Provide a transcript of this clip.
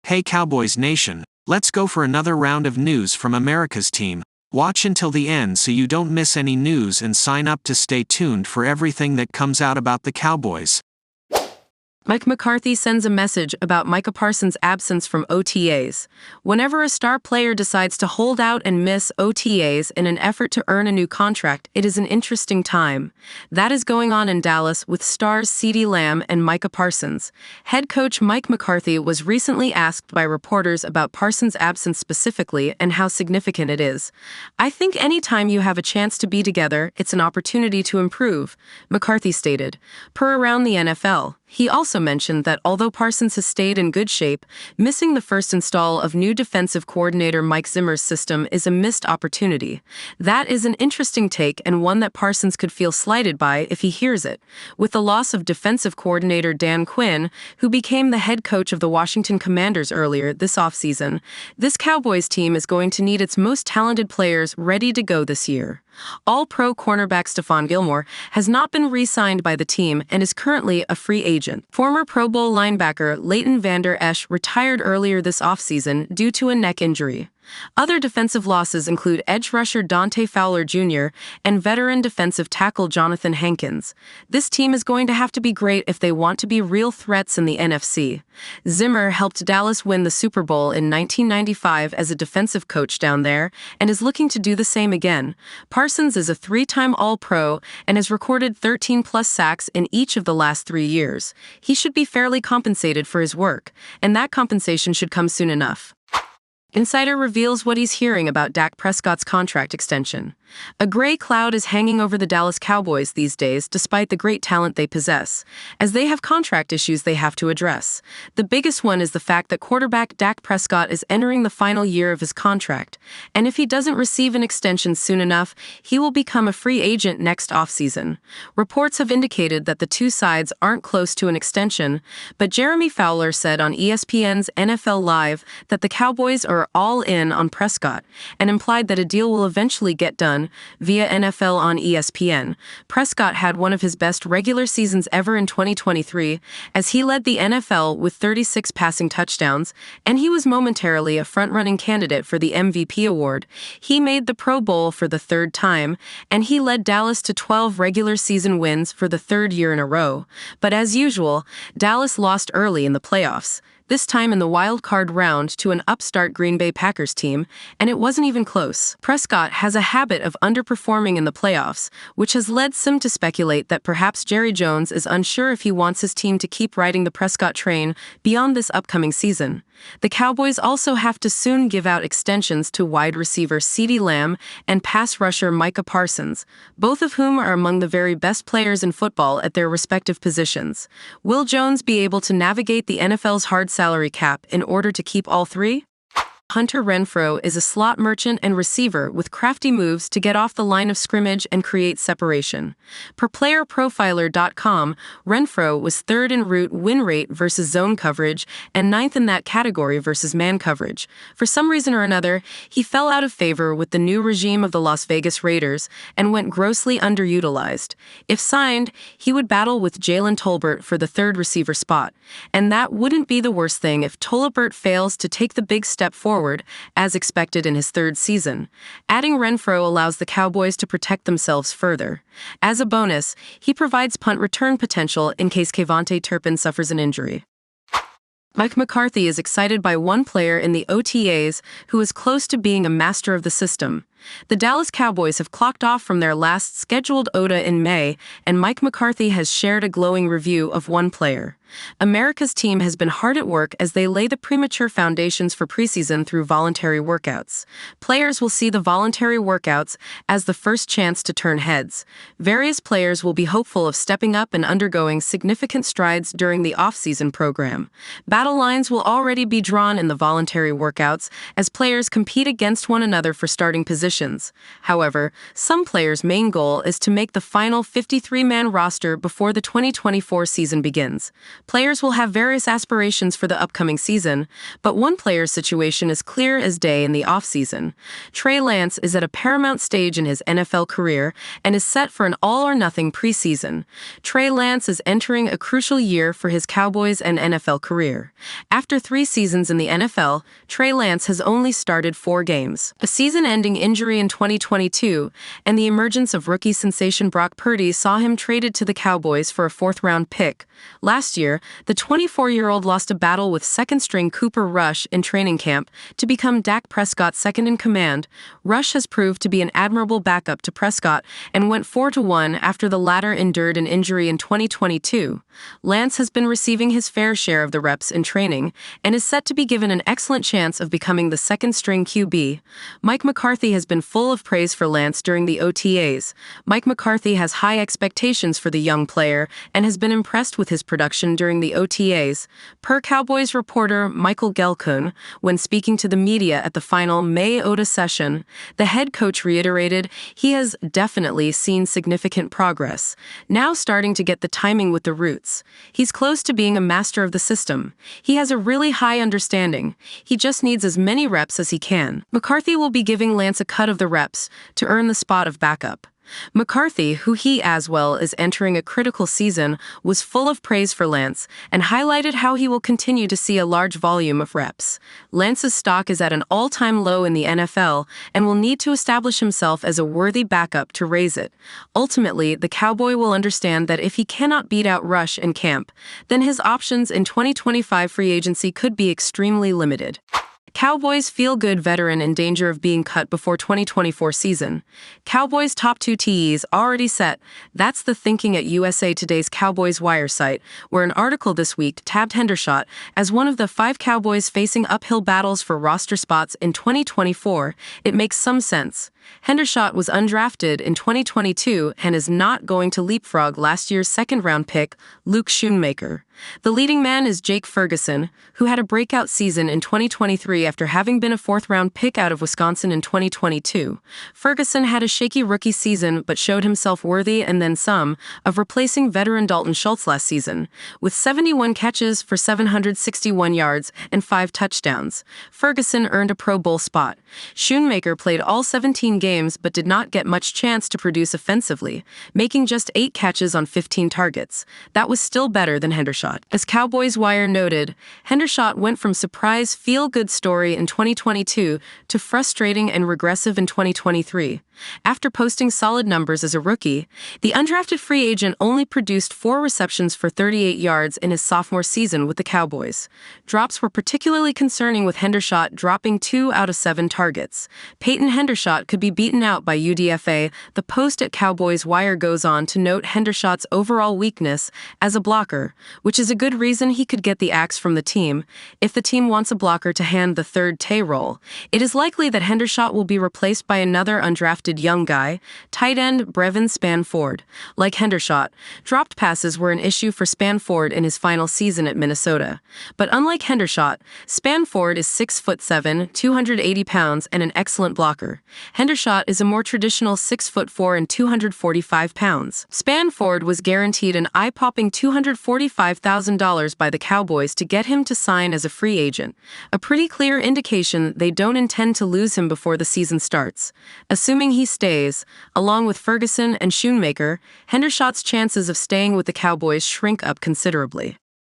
Hey Cowboys Nation, let's go for another round of news from America's team. Watch until the end so you don't miss any news and sign up to stay tuned for everything that comes out about the Cowboys. Mike McCarthy sends a message about Micah Parsons' absence from OTAs. Whenever a star player decides to hold out and miss OTAs in an effort to earn a new contract, it is an interesting time. That is going on in Dallas with stars CeeDee Lamb and Micah Parsons. Head coach Mike McCarthy was recently asked by reporters about Parsons' absence specifically and how significant it is. "I think anytime you have a chance to be together, it's an opportunity to improve," McCarthy stated. Per Around the NFL, he also mentioned that although Parsons has stayed in good shape, missing the first install of new defensive coordinator Mike Zimmer's system is a missed opportunity. That is an interesting take and one that Parsons could feel slighted by if he hears it. With the loss of defensive coordinator Dan Quinn, who became the head coach of the Washington Commanders earlier this offseason, this Cowboys team is going to need its most talented players ready to go this year. All-Pro cornerback Stephon Gilmore has not been re-signed by the team and is currently a free agent. Former Pro Bowl linebacker Leighton Vander Esch retired earlier this offseason due to a neck injury. Other defensive losses include edge rusher Dante Fowler Jr. and veteran defensive tackle Jonathan Hankins. This team is going to have to be great if they want to be real threats in the NFC. Zimmer helped Dallas win the Super Bowl in 1995 as a defensive coach down there and is looking to do the same again. Parsons is a three-time All-Pro and has recorded 13-plus sacks in each of the last 3 years. He should be fairly compensated for his work, and that compensation should come soon enough. Insider reveals what he's hearing about Dak Prescott's contract extension. A gray cloud is hanging over the Dallas Cowboys these days despite the great talent they possess, as they have contract issues they have to address. The biggest one is the fact that quarterback Dak Prescott is entering the final year of his contract, and if he doesn't receive an extension soon enough, he will become a free agent next offseason. Reports have indicated that the two sides aren't close to an extension, but Jeremy Fowler said on ESPN's NFL Live that the Cowboys are all in on Prescott and implied that a deal will eventually get done via NFL on ESPN. Prescott had one of his best regular seasons ever in 2023 as he led the NFL with 36 passing touchdowns, and he was momentarily a front-running candidate for the MVP award. He made the Pro Bowl for the third time, and he led Dallas to 12 regular season wins for the third year in a row. But as usual, Dallas lost early in the playoffs, this time in the wild card round to an upstart Green Bay Packers team, and it wasn't even close. Prescott has a habit of underperforming in the playoffs, which has led some to speculate that perhaps Jerry Jones is unsure if he wants his team to keep riding the Prescott train beyond this upcoming season. The Cowboys also have to soon give out extensions to wide receiver CeeDee Lamb and pass rusher Micah Parsons, both of whom are among the very best players in football at their respective positions. Will Jones be able to navigate the NFL's hard salary cap in order to keep all three? Hunter Renfrow is a slot merchant and receiver with crafty moves to get off the line of scrimmage and create separation. Per PlayerProfiler.com, Renfrow was third in route win rate versus zone coverage and ninth in that category versus man coverage. For some reason or another, he fell out of favor with the new regime of the Las Vegas Raiders and went grossly underutilized. If signed, he would battle with Jalen Tolbert for the third receiver spot. And that wouldn't be the worst thing if Tolbert fails to take the big step forward, as expected in his third season. Adding Renfrow allows the Cowboys to protect themselves further. As a bonus, he provides punt return potential in case Kevontae Turpin suffers an injury. Mike McCarthy is excited by one player in the OTAs who is close to being a master of the system. The Dallas Cowboys have clocked off from their last scheduled OTA in May, and Mike McCarthy has shared a glowing review of one player. America's team has been hard at work as they lay the premature foundations for preseason through voluntary workouts. Players will see the voluntary workouts as the first chance to turn heads. Various players will be hopeful of stepping up and undergoing significant strides during the off-season program. Battle lines will already be drawn in the voluntary workouts as players compete against one another for starting positions positions. However, some players' main goal is to make the final 53-man roster before the 2024 season begins. Players will have various aspirations for the upcoming season, but one player's situation is clear as day in the offseason. Trey Lance is at a paramount stage in his NFL career and is set for an all-or-nothing preseason. Trey Lance is entering a crucial year for his Cowboys and NFL career. After 3 seasons in the NFL, Trey Lance has only started 4 games. A season-ending injury in 2022 and the emergence of rookie sensation Brock Purdy saw him traded to the Cowboys for a 4th-round pick. Last year, the 24-year-old lost a battle with second-string Cooper Rush in training camp to become Dak Prescott's second-in-command. Rush has proved to be an admirable backup to Prescott and went 4-1 after the latter endured an injury in 2022. Lance has been receiving his fair share of the reps in training and is set to be given an excellent chance of becoming the second-string QB. Mike McCarthy has been full of praise for Lance during the OTAs. Mike McCarthy has high expectations for the young player and has been impressed with his production during the OTAs. Per Cowboys reporter Michael Gelkun, when speaking to the media at the final May OTA session, the head coach reiterated he has definitely seen significant progress, now starting to get the timing with the roots. He's close to being a master of the system. He has a really high understanding. He just needs as many reps as he can. McCarthy will be giving Lance a cut of the reps to earn the spot of backup. McCarthy, who he as well is entering a critical season, was full of praise for Lance and highlighted how he will continue to see a large volume of reps. Lance's stock is at an all-time low in the NFL and will need to establish himself as a worthy backup to raise it. Ultimately, the Cowboy will understand that if he cannot beat out Rush in camp, then his options in 2025 free agency could be extremely limited. Cowboys feel-good veteran in danger of being cut before 2024 season. Cowboys' top 2 TEs already set. That's the thinking at USA Today's Cowboys Wire site, where an article this week tabbed Hendershot as one of the 5 Cowboys facing uphill battles for roster spots in 2024. It makes some sense. Hendershot was undrafted in 2022 and is not going to leapfrog last year's 2nd-round pick, Luke Schoonmaker. The leading man is Jake Ferguson, who had a breakout season in 2023 after having been a 4th-round pick out of Wisconsin in 2022. Ferguson had a shaky rookie season but showed himself worthy and then some of replacing veteran Dalton Schultz last season, with 71 catches for 761 yards and 5 touchdowns. Ferguson earned a Pro Bowl spot. Schoonmaker played all 17 games but did not get much chance to produce offensively, making just 8 catches on 15 targets. That was still better than Hendershot. As Cowboys Wire noted, Hendershot went from surprise feel-good story in 2022 to frustrating and regressive in 2023. After posting solid numbers as a rookie, the undrafted free agent only produced 4 receptions for 38 yards in his sophomore season with the Cowboys. Drops were particularly concerning, with Hendershot dropping 2 out of 7 targets. Peyton Hendershot could be beaten out by UDFA. The post at Cowboys Wire goes on to note Hendershot's overall weakness as a blocker, which is a good reason he could get the axe from the team. If the team wants a blocker to hand the 3rd Tay role, it is likely that Hendershot will be replaced by another undrafted young guy, tight end Brevin Spanford. Like Hendershot, dropped passes were an issue for Spanford in his final season at Minnesota. But unlike Hendershot, Spanford is 6'7", 280 pounds, and an excellent blocker. Hendershot is a more traditional 6'4" and 245 pounds. Spanford was guaranteed an eye-popping $245,000 by the Cowboys to get him to sign as a free agent, a pretty clear indication they don't intend to lose him before the season starts. Assuming he stays, along with Ferguson and Schoonmaker, Hendershot's chances of staying with the Cowboys shrink up considerably.